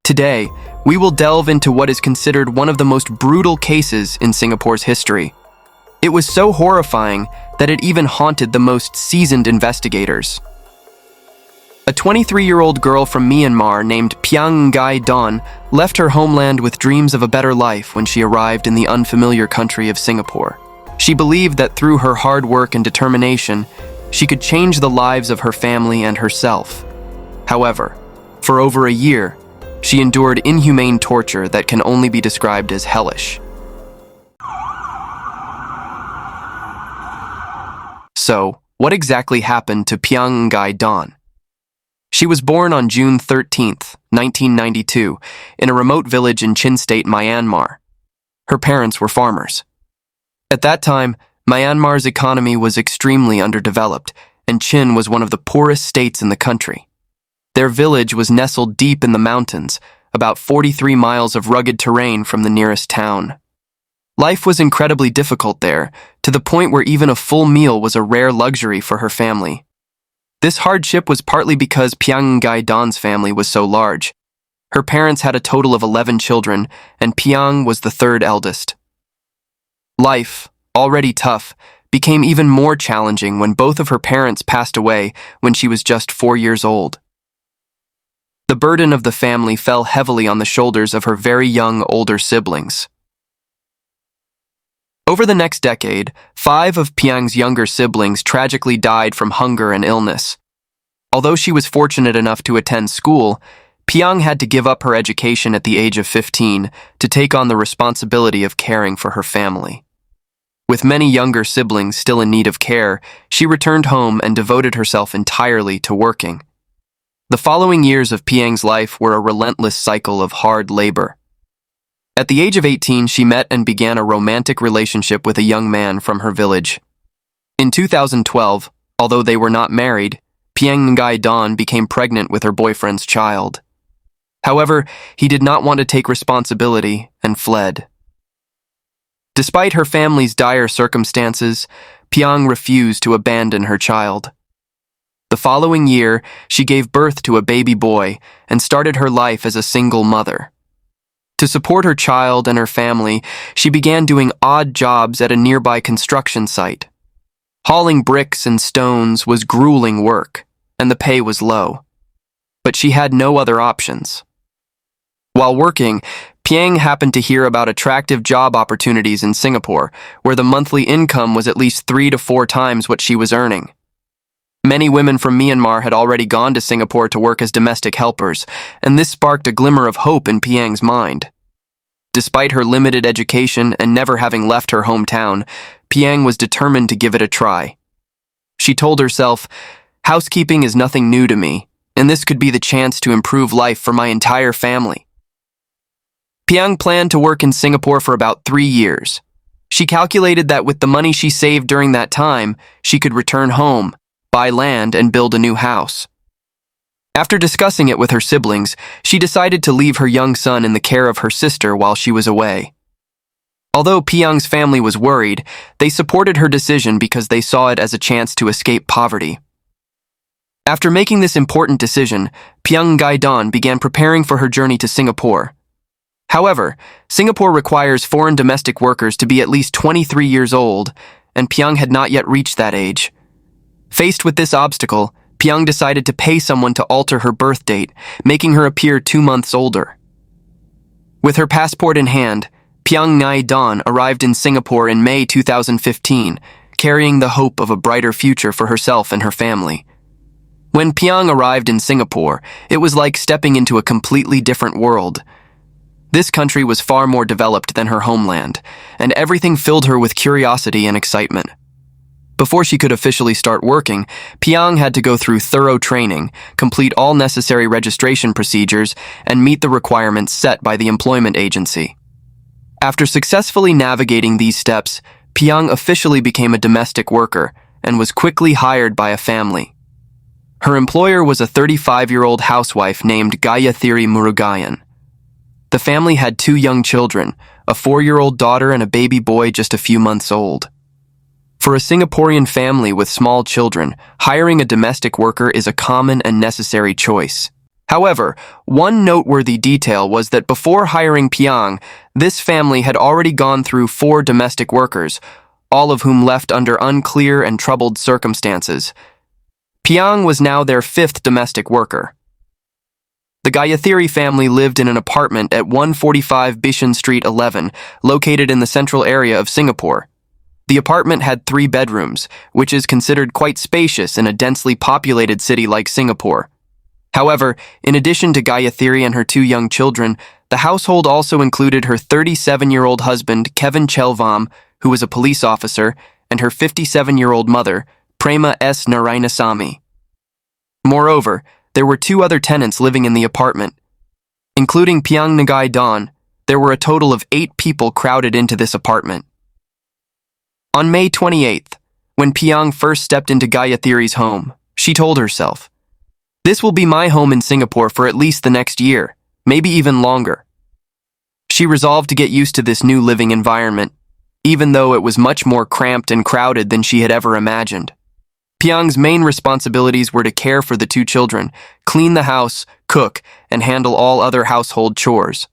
Today, we will delve into what is considered one of the most brutal cases in Singapore's history. It was so horrifying that it even haunted the most seasoned investigators. A 23-year-old girl from Myanmar named Piang Ngaih Don left her homeland with dreams of a better life when she arrived in the unfamiliar country of Singapore. She believed that through her hard work and determination, she could change the lives of her family and herself. However, for over a year, she endured inhumane torture that can only be described as hellish. So, what exactly happened to Piang Ngaih Don? She was born on June 13, 1992, in a remote village in Chin State, Myanmar. Her parents were farmers. At that time, Myanmar's economy was extremely underdeveloped, and Chin was one of the poorest states in the country. Their village was nestled deep in the mountains, about 43 miles of rugged terrain from the nearest town. Life was incredibly difficult there, to the point where even a full meal was a rare luxury for her family. This hardship was partly because Piang Ngaih Don's family was so large. Her parents had a total of 11 children, and Piang was the third eldest. Life, already tough, became even more challenging when both of her parents passed away when she was just 4 years old. The burden of the family fell heavily on the shoulders of her very young older siblings. Over the next decade, 5 of Piang's younger siblings tragically died from hunger and illness. Although she was fortunate enough to attend school, Piang had to give up her education at the age of 15 to take on the responsibility of caring for her family. With many younger siblings still in need of care, she returned home and devoted herself entirely to working. The following years of Piang's life were a relentless cycle of hard labor. At the age of 18, she met and began a romantic relationship with a young man from her village. In 2012, although they were not married, Piang Ngaih Don became pregnant with her boyfriend's child. However, he did not want to take responsibility and fled. Despite her family's dire circumstances, Piang refused to abandon her child. The following year, she gave birth to a baby boy and started her life as a single mother. To support her child and her family, she began doing odd jobs at a nearby construction site. Hauling bricks and stones was grueling work, and the pay was low. But she had no other options. While working, Piang happened to hear about attractive job opportunities in Singapore, where the monthly income was at least 3 to 4 times what she was earning. Many women from Myanmar had already gone to Singapore to work as domestic helpers, and this sparked a glimmer of hope in Piang's mind. Despite her limited education and never having left her hometown, Piang was determined to give it a try. She told herself, "Housekeeping is nothing new to me, and this could be the chance to improve life for my entire family." Piang planned to work in Singapore for about 3 years. She calculated that with the money she saved during that time, she could return home, buy land, and build a new house. After discussing it with her siblings, she decided to leave her young son in the care of her sister while she was away. Although Piang's family was worried, they supported her decision because they saw it as a chance to escape poverty. After making this important decision, Piang Ngaih Don began preparing for her journey to Singapore. However, Singapore requires foreign domestic workers to be at least 23 years old, and Piang had not yet reached that age. Faced with this obstacle, Piang decided to pay someone to alter her birth date, making her appear 2 months older. With her passport in hand, Piang Ngaih Don arrived in Singapore in May 2015, carrying the hope of a brighter future for herself and her family. When Piang arrived in Singapore, it was like stepping into a completely different world. This country was far more developed than her homeland, and everything filled her with curiosity and excitement. Before she could officially start working, Piang had to go through thorough training, complete all necessary registration procedures, and meet the requirements set by the employment agency. After successfully navigating these steps, Piang officially became a domestic worker and was quickly hired by a family. Her employer was a 35-year-old housewife named Gaiyathiri murugayan. The family had 2 young children, a 4-year-old daughter and a baby boy just a few months old. For a Singaporean family with small children, hiring a domestic worker is a common and necessary choice. However, one noteworthy detail was that before hiring Piang, this family had already gone through 4 domestic workers, all of whom left under unclear and troubled circumstances. Piang was now their 5th domestic worker. The Gaiyathiri family lived in an apartment at 145 Bishan Street 11, located in the central area of Singapore. The apartment had 3 bedrooms, which is considered quite spacious in a densely populated city like Singapore. However, in addition to Gaiyathiri and her 2 young children, the household also included her 37-year-old husband, Kevin Chelvam, who was a police officer, and her 57-year-old mother, Prema S. Narayanasamy. Moreover, there were 2 other tenants living in the apartment. Including Piang Ngaih Don, there were a total of 8 people crowded into this apartment. On May 28th, when Piang first stepped into Gaiyathiri's home, she told herself, "This will be my home in Singapore for at least the next year, maybe even longer." She resolved to get used to this new living environment, even though it was much more cramped and crowded than she had ever imagined. Piang's main responsibilities were to care for the 2 children, clean the house, cook, and handle all other household chores.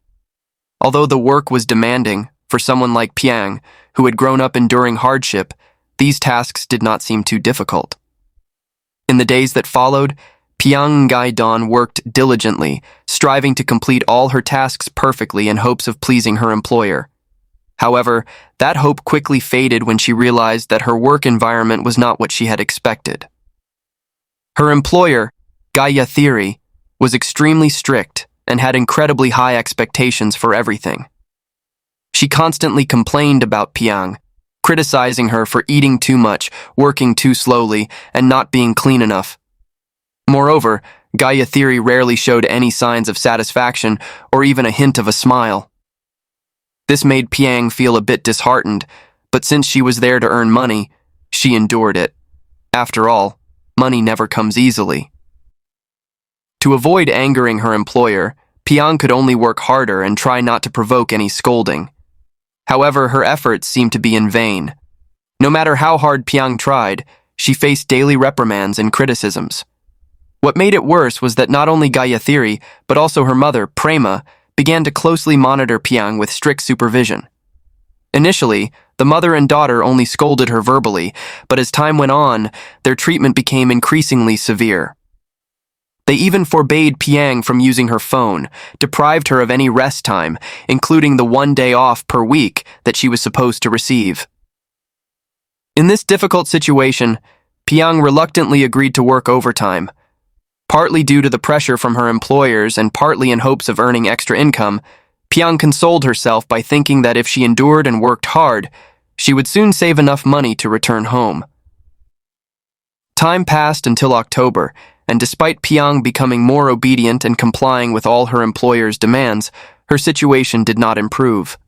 Although the work was demanding, for someone like Piang, who had grown up enduring hardship, these tasks did not seem too difficult. In the days that followed, Piang Ngaih Don worked diligently, striving to complete all her tasks perfectly in hopes of pleasing her employer. However, that hope quickly faded when she realized that her work environment was not what she had expected. Her employer, Gaiyathiri, was extremely strict and had incredibly high expectations for everything. She constantly complained about Piang, criticizing her for eating too much, working too slowly, and not being clean enough. Moreover, Gaiyathiri rarely showed any signs of satisfaction or even a hint of a smile. This made Piang feel a bit disheartened, but since she was there to earn money, she endured it. After all, money never comes easily. To avoid angering her employer, Piang could only work harder and try not to provoke any scolding. However, her efforts seemed to be in vain. No matter how hard Piang tried, she faced daily reprimands and criticisms. What made it worse was that not only Gaiyathiri, but also her mother, Prema, began to closely monitor Piang with strict supervision. Initially, the mother and daughter only scolded her verbally, but as time went on, their treatment became increasingly severe. They even forbade Piang from using her phone, deprived her of any rest time, including the 1 day off per week that she was supposed to receive. In this difficult situation, Piang reluctantly agreed to work overtime. Partly due to the pressure from her employers and partly in hopes of earning extra income, Piang consoled herself by thinking that if she endured and worked hard, she would soon save enough money to return home. Time passed until October, and despite Piang becoming more obedient and complying with all her employer's demands, her situation did not improve.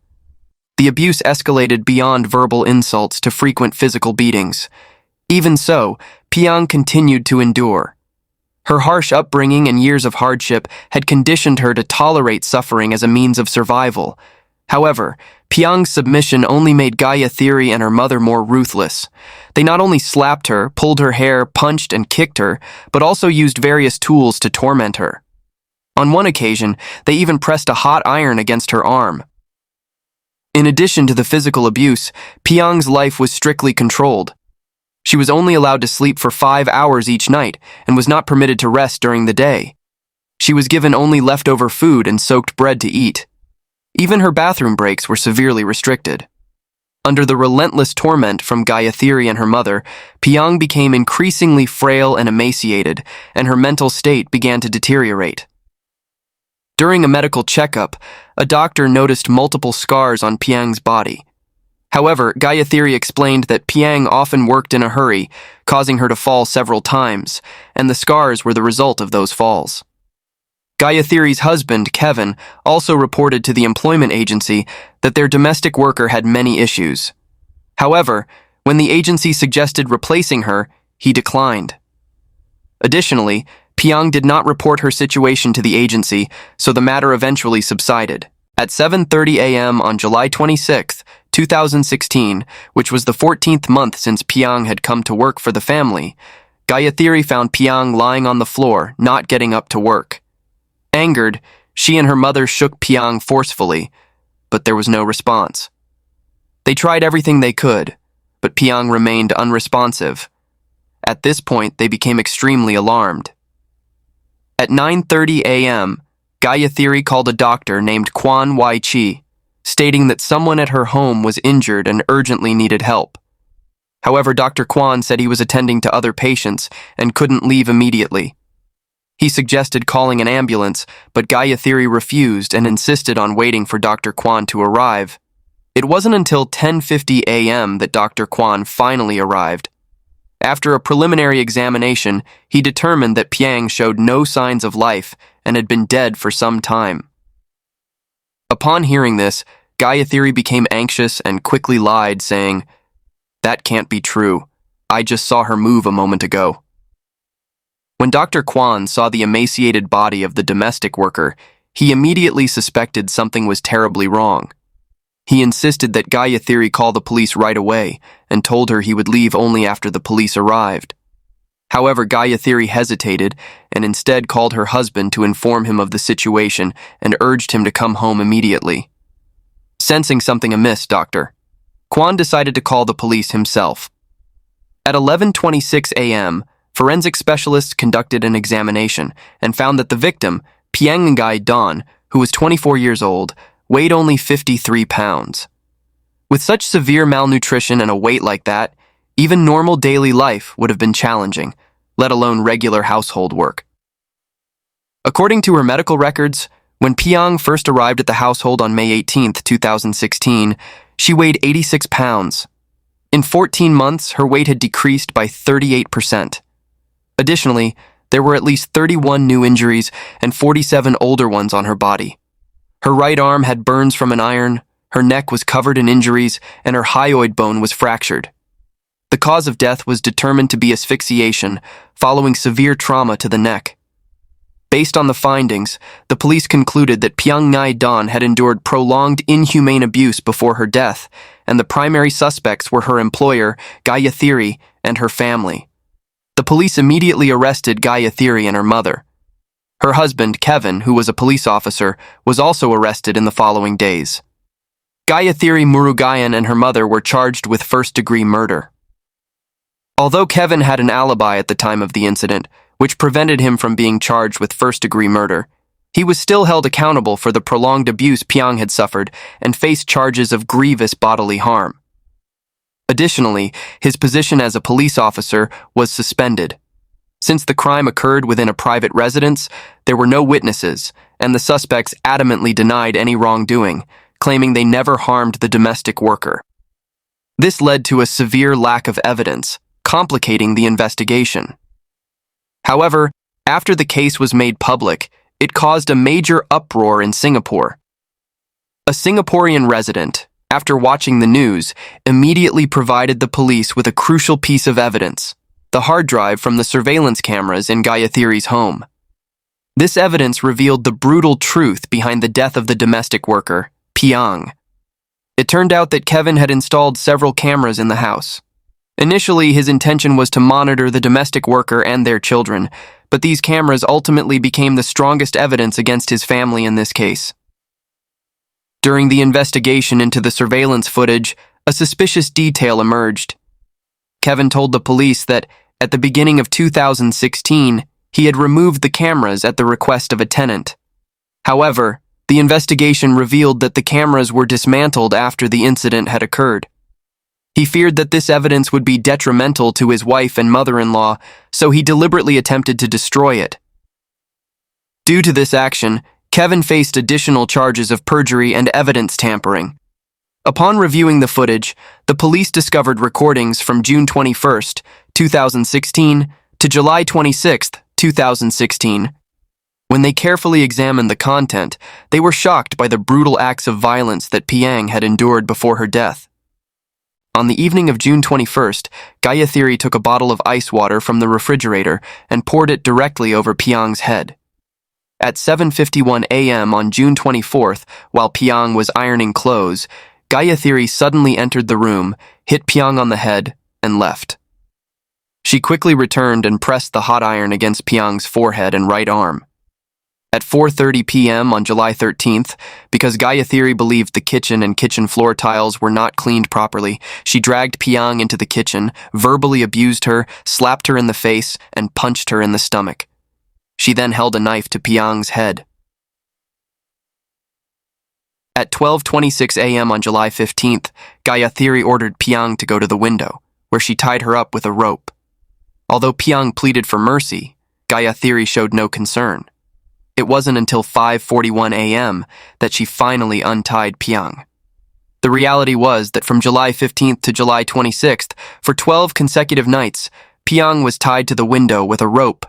The abuse escalated beyond verbal insults to frequent physical beatings. Even so, Piang continued to endure. Her harsh upbringing and years of hardship had conditioned her to tolerate suffering as a means of survival. However, Piang's submission only made Gaiyathiri and her mother more ruthless. They not only slapped her, pulled her hair, punched and kicked her, but also used various tools to torment her. On one occasion, they even pressed a hot iron against her arm. In addition to the physical abuse, Piang's life was strictly controlled. She was only allowed to sleep for 5 hours each night and was not permitted to rest during the day. She was given only leftover food and soaked bread to eat. Even her bathroom breaks were severely restricted. Under the relentless torment from Gaiyathiri and her mother, Piang became increasingly frail and emaciated, and her mental state began to deteriorate. During a medical checkup, a doctor noticed multiple scars on Piang's body. However, Gaiyathiri explained that Piang often worked in a hurry, causing her to fall several times, and the scars were the result of those falls. Gaiyathiri's husband, Kevin, also reported to the employment agency that their domestic worker had many issues. However, when the agency suggested replacing her, he declined. Additionally, Piang did not report her situation to the agency, so the matter eventually subsided. At 7:30 a.m. on July 26, 2016, which was the 14th month since Piang had come to work for the family, Gaiyathiri found Piang lying on the floor, not getting up to work. Angered, she and her mother shook Piang forcefully, but there was no response. They tried everything they could, but Piang remained unresponsive. At this point, they became extremely alarmed. At 9:30 a.m., Gaiyathiri called a doctor named Quan Wai Chi, stating that someone at her home was injured and urgently needed help. However, Dr. Quan said he was attending to other patients and couldn't leave immediately. He suggested calling an ambulance, but Gaiyathiri refused and insisted on waiting for Dr. Quan to arrive. It wasn't until 10:50 a.m. that Dr. Quan finally arrived. After a preliminary examination, he determined that Piang showed no signs of life and had been dead for some time. Upon hearing this, Gaiyathiri became anxious and quickly lied, saying, "That can't be true. I just saw her move a moment ago." When Dr. Quan saw the emaciated body of the domestic worker, he immediately suspected something was terribly wrong. He insisted that Gaiyathiri call the police right away and told her he would leave only after the police arrived. However, Gaiyathiri hesitated and instead called her husband to inform him of the situation and urged him to come home immediately. Sensing something amiss, Quan decided to call the police himself. At 11:26 a.m., forensic specialists conducted an examination and found that the victim, Piang Ngaih Don, who was 24 years old, weighed only 53 pounds. With such severe malnutrition and a weight like that, even normal daily life would have been challenging, let alone regular household work. According to her medical records, when Piang first arrived at the household on May 18, 2016, she weighed 86 pounds. In 14 months, her weight had decreased by 38%. Additionally, there were at least 31 new injuries and 47 older ones on her body. Her right arm had burns from an iron, her neck was covered in injuries, and her hyoid bone was fractured. The cause of death was determined to be asphyxiation, following severe trauma to the neck. Based on the findings, the police concluded that Piang Ngaih Don had endured prolonged inhumane abuse before her death, and the primary suspects were her employer, Gaiyathiri, and her family. The police immediately arrested Gaiyathiri and her mother. Her husband, Kevin, who was a police officer, was also arrested in the following days. Gaiyathiri Murugayan and her mother were charged with first-degree murder. Although Kevin had an alibi at the time of the incident, which prevented him from being charged with first-degree murder, he was still held accountable for the prolonged abuse Piang had suffered and faced charges of grievous bodily harm. Additionally, his position as a police officer was suspended. Since the crime occurred within a private residence, there were no witnesses, and the suspects adamantly denied any wrongdoing, claiming they never harmed the domestic worker. This led to a severe lack of evidence, complicating the investigation. However, after the case was made public, it caused a major uproar in Singapore. A Singaporean resident, after watching the news, immediately provided the police with a crucial piece of evidence: the hard drive from the surveillance cameras in Gaiyathiri's home. This evidence revealed the brutal truth behind the death of the domestic worker, Piang. It turned out that Kevin had installed several cameras in the house. Initially, his intention was to monitor the domestic worker and their children, but these cameras ultimately became the strongest evidence against his family in this case. During the investigation into the surveillance footage, a suspicious detail emerged. Kevin told the police that, at the beginning of 2016, he had removed the cameras at the request of a tenant. However, the investigation revealed that the cameras were dismantled after the incident had occurred. He feared that this evidence would be detrimental to his wife and mother-in-law, so he deliberately attempted to destroy it. Due to this action, Kevin faced additional charges of perjury and evidence tampering. Upon reviewing the footage, the police discovered recordings from June 21, 2016 to July 26, 2016. When they carefully examined the content, they were shocked by the brutal acts of violence that Piang had endured before her death. On the evening of June 21st, Gaiyathiri took a bottle of ice water from the refrigerator and poured it directly over Piang's head. At 7:51 a.m. on June 24th, while Piang was ironing clothes, Gaiyathiri suddenly entered the room, hit Piang on the head, and left. She quickly returned and pressed the hot iron against Piang's forehead and right arm. At 4:30 p.m. on July 13th, because Gaiyathiri believed the kitchen and kitchen floor tiles were not cleaned properly, she dragged Piang into the kitchen, verbally abused her, slapped her in the face, and punched her in the stomach. She then held a knife to Piang's head. At 12:26 a.m. on July 15th, Gaiyathiri ordered Piang to go to the window, where she tied her up with a rope. Although Piang pleaded for mercy, Gaiyathiri showed no concern. It wasn't until 5:41 a.m. that she finally untied Piang. The reality was that from July 15th to July 26th, for 12 consecutive nights, Piang was tied to the window with a rope.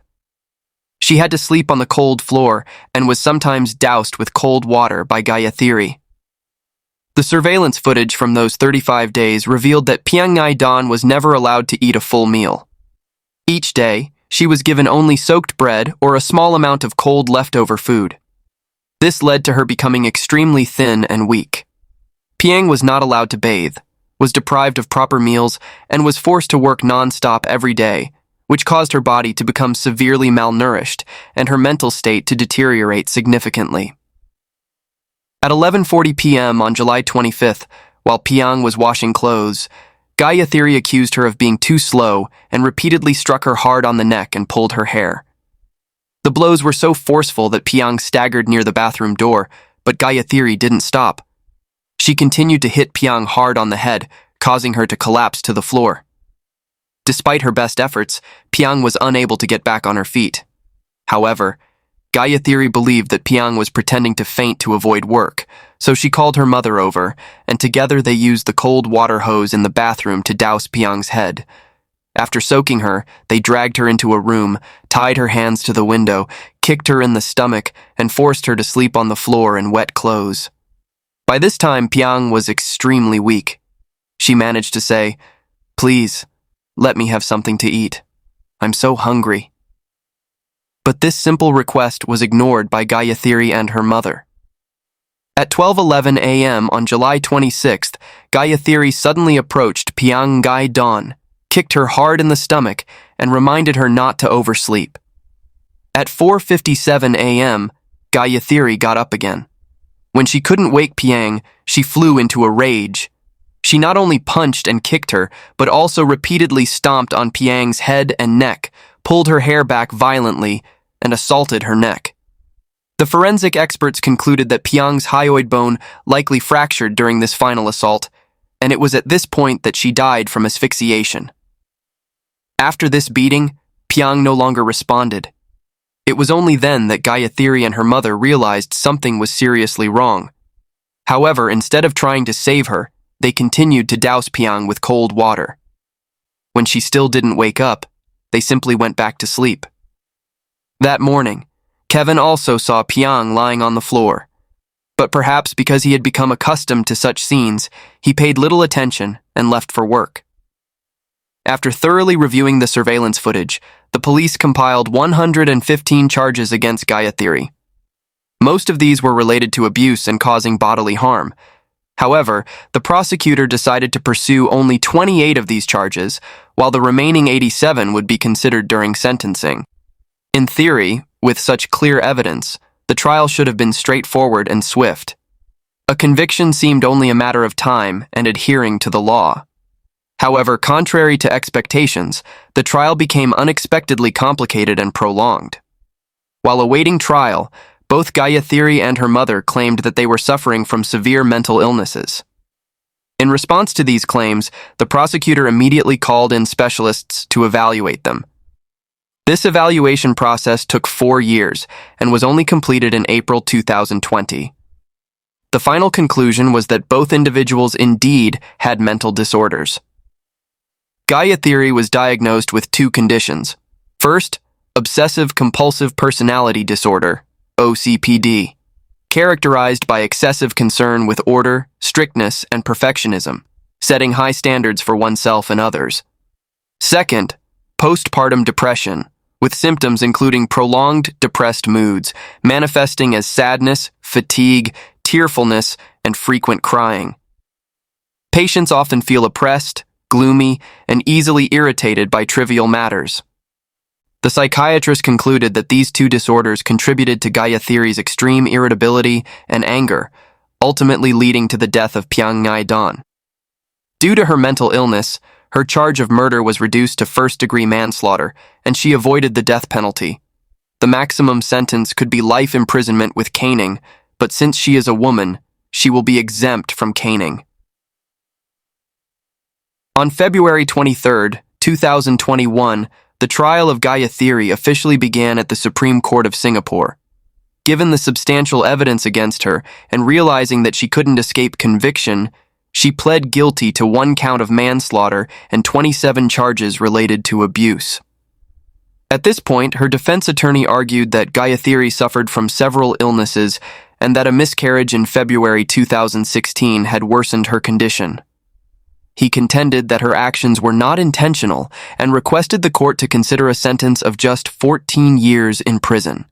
She had to sleep on the cold floor and was sometimes doused with cold water by Gaiyathiri. The surveillance footage from those 35 days revealed that Piang Ngaih Don was never allowed to eat a full meal. Each day, she was given only soaked bread or a small amount of cold leftover food. This led to her becoming extremely thin and weak. Piang was not allowed to bathe, was deprived of proper meals, and was forced to work non-stop every day, which caused her body to become severely malnourished and her mental state to deteriorate significantly. At 11:40 p.m. on July 25th, while Piang was washing clothes, Gaiyathiri accused her of being too slow and repeatedly struck her hard on the neck and pulled her hair. The blows were so forceful that Piang staggered near the bathroom door, but Gaiyathiri didn't stop. She continued to hit Piang hard on the head, causing her to collapse to the floor. Despite her best efforts, Piang was unable to get back on her feet. However, Gaiyathiri believed that Piang was pretending to faint to avoid work, so she called her mother over, and together they used the cold water hose in the bathroom to douse Piang's head. After soaking her, they dragged her into a room, tied her hands to the window, kicked her in the stomach, and forced her to sleep on the floor in wet clothes. By this time, Piang was extremely weak. She managed to say, "Please, let me have something to eat. I'm so hungry." But this simple request was ignored by Gaiyathiri and her mother. At 12:11 a.m. on July 26th, Gaiyathiri suddenly approached Piang Ngaih Don, kicked her hard in the stomach, and reminded her not to oversleep. At 4:57 a.m., Gaiyathiri got up again. When she couldn't wake Piang, she flew into a rage. She not only punched and kicked her, but also repeatedly stomped on Piang's head and neck, pulled her hair back violently, and assaulted her neck. The forensic experts concluded that Piang's hyoid bone likely fractured during this final assault, and it was at this point that she died from asphyxiation. After this beating, Piang no longer responded. It was only then that Gaiyathiri and her mother realized something was seriously wrong. However, instead of trying to save her, they continued to douse Piang with cold water. When she still didn't wake up, they simply went back to sleep. That morning, Kevin also saw Piang lying on the floor. But perhaps because he had become accustomed to such scenes, he paid little attention and left for work. After thoroughly reviewing the surveillance footage, the police compiled 115 charges against Gaiyathiri. Most of these were related to abuse and causing bodily harm. However, the prosecutor decided to pursue only 28 of these charges, while the remaining 87 would be considered during sentencing. In theory, with such clear evidence, the trial should have been straightforward and swift. A conviction seemed only a matter of time and adhering to the law. However, contrary to expectations, the trial became unexpectedly complicated and prolonged. While awaiting trial, both Gaiyathiri and her mother claimed that they were suffering from severe mental illnesses. In response to these claims, the prosecutor immediately called in specialists to evaluate them. This evaluation process took 4 years and was only completed in April 2020. The final conclusion was that both individuals indeed had mental disorders. Gaiyathiri was diagnosed with 2 conditions. First, obsessive-compulsive personality disorder, OCPD, characterized by excessive concern with order, strictness, and perfectionism, setting high standards for oneself and others. Second, postpartum depression, with symptoms including prolonged depressed moods, manifesting as sadness, fatigue, tearfulness, and frequent crying. Patients often feel oppressed, gloomy, and easily irritated by trivial matters. The psychiatrist concluded that these two disorders contributed to Gaiyathiri's extreme irritability and anger, ultimately leading to the death of Piang Ngaih Don. Due to her mental illness, her charge of murder was reduced to first-degree manslaughter, and she avoided the death penalty. The maximum sentence could be life imprisonment with caning, but since she is a woman, she will be exempt from caning. On February 23, 2021, the trial of Gaiyathiri officially began at the Supreme Court of Singapore. Given the substantial evidence against her and realizing that she couldn't escape conviction, she pled guilty to 1 count of manslaughter and 27 charges related to abuse. At this point, her defense attorney argued that Gaiyathiri suffered from several illnesses and that a miscarriage in February 2016 had worsened her condition. He contended that her actions were not intentional and requested the court to consider a sentence of just 14 years in prison.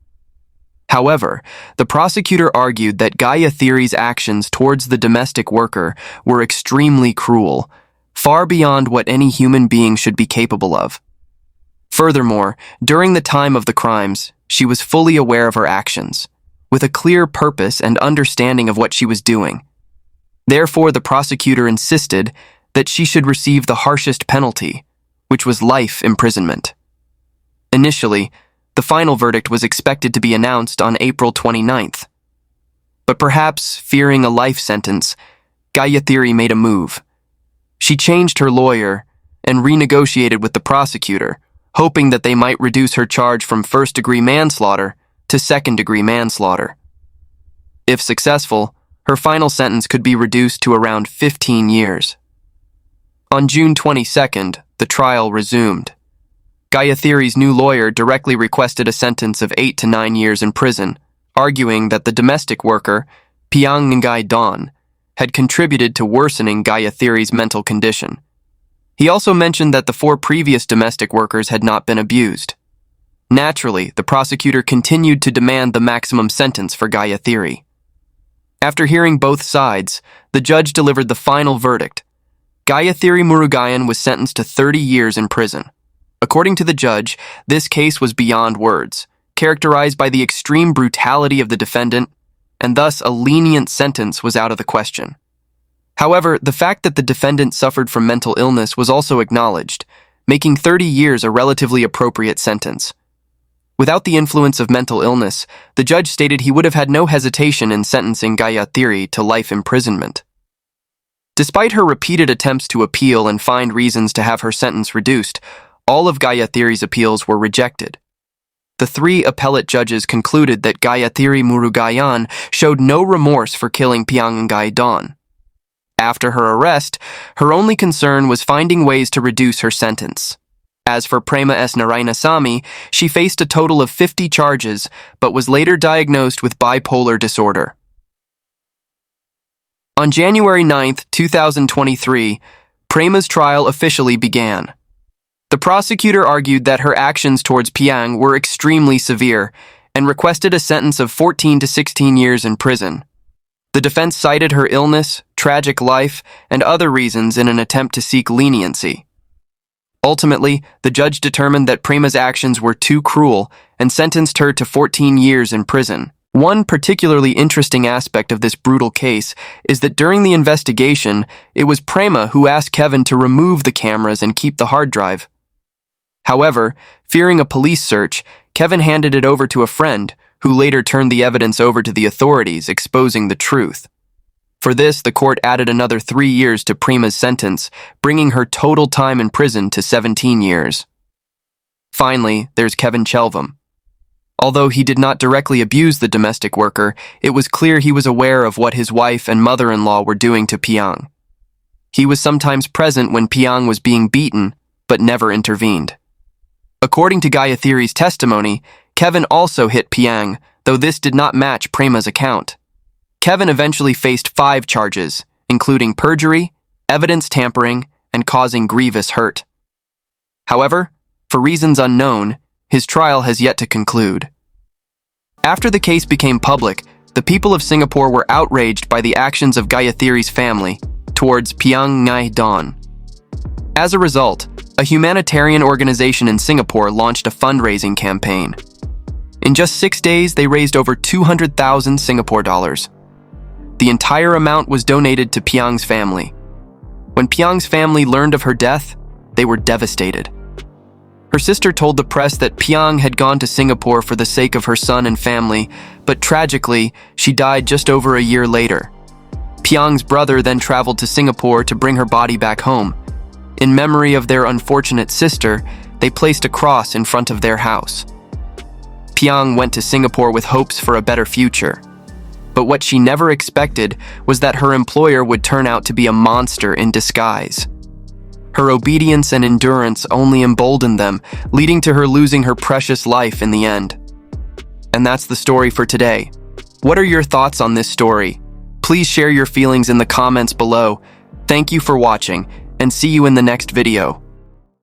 However, the prosecutor argued that Gaiyathiri's actions towards the domestic worker were extremely cruel, far beyond what any human being should be capable of. Furthermore, during the time of the crimes, she was fully aware of her actions, with a clear purpose and understanding of what she was doing. Therefore, the prosecutor insisted that she should receive the harshest penalty, which was life imprisonment. Initially, the final verdict was expected to be announced on April 29th. But perhaps, fearing a life sentence, Gaiyathiri made a move. She changed her lawyer and renegotiated with the prosecutor, hoping that they might reduce her charge from first-degree manslaughter to second-degree manslaughter. If successful, her final sentence could be reduced to around 15 years. On June 22nd, the trial resumed. Gaiyathiri's new lawyer directly requested a sentence of 8 to 9 years in prison, arguing that the domestic worker, Piang Ngaih Don, had contributed to worsening Gaiyathiri's mental condition. He also mentioned that the 4 previous domestic workers had not been abused. Naturally, the prosecutor continued to demand the maximum sentence for Gaiyathiri. After hearing both sides, the judge delivered the final verdict. Gaiyathiri Murugayan was sentenced to 30 years in prison. According to the judge, this case was beyond words, characterized by the extreme brutality of the defendant, and thus a lenient sentence was out of the question. However, the fact that the defendant suffered from mental illness was also acknowledged, making 30 years a relatively appropriate sentence. Without the influence of mental illness, the judge stated he would have had no hesitation in sentencing Gaiyathiri to life imprisonment. Despite her repeated attempts to appeal and find reasons to have her sentence reduced, all of Gaiyathiri's appeals were rejected. The 3 appellate judges concluded that Gaiyathiri Murugayan showed no remorse for killing Piang Ngaih Don. After her arrest, her only concern was finding ways to reduce her sentence. As for Prema S. Narayanasamy, she faced a total of 50 charges, but was later diagnosed with bipolar disorder. On January 9, 2023, Prema's trial officially began. The prosecutor argued that her actions towards Piang were extremely severe and requested a sentence of 14 to 16 years in prison. The defense cited her illness, tragic life, and other reasons in an attempt to seek leniency. Ultimately, the judge determined that Prema's actions were too cruel and sentenced her to 14 years in prison. One particularly interesting aspect of this brutal case is that during the investigation, it was Prema who asked Kevin to remove the cameras and keep the hard drive. However, fearing a police search, Kevin handed it over to a friend, who later turned the evidence over to the authorities, exposing the truth. For this, the court added another 3 years to Prema's sentence, bringing her total time in prison to 17 years. Finally, there's Kevin Chelvam. Although he did not directly abuse the domestic worker, it was clear he was aware of what his wife and mother-in-law were doing to Piang. He was sometimes present when Piang was being beaten, but never intervened. According to Gaiyathiri's testimony, Kevin also hit Piang, though this did not match Prema's account. Kevin eventually faced 5 charges, including perjury, evidence tampering, and causing grievous hurt. However, for reasons unknown, his trial has yet to conclude. After the case became public, the people of Singapore were outraged by the actions of Gaiyathiri's family towards Piang Ngaih Don. As a result, A humanitarian organization in Singapore launched a fundraising campaign. In just 6 days, they raised over 200,000 Singapore dollars. The entire amount was donated to Piang's family. When Piang's family learned of her death, they were devastated. Her sister told the press that Piang had gone to Singapore for the sake of her son and family, but tragically, she died just over a year later. Piang's brother then traveled to Singapore to bring her body back home. In memory of their unfortunate sister, they placed a cross in front of their house. Piang went to Singapore with hopes for a better future. But what she never expected was that her employer would turn out to be a monster in disguise. Her obedience and endurance only emboldened them, leading to her losing her precious life in the end. And that's the story for today. What are your thoughts on this story? Please share your feelings in the comments below. Thank you for watching, and see you in the next video.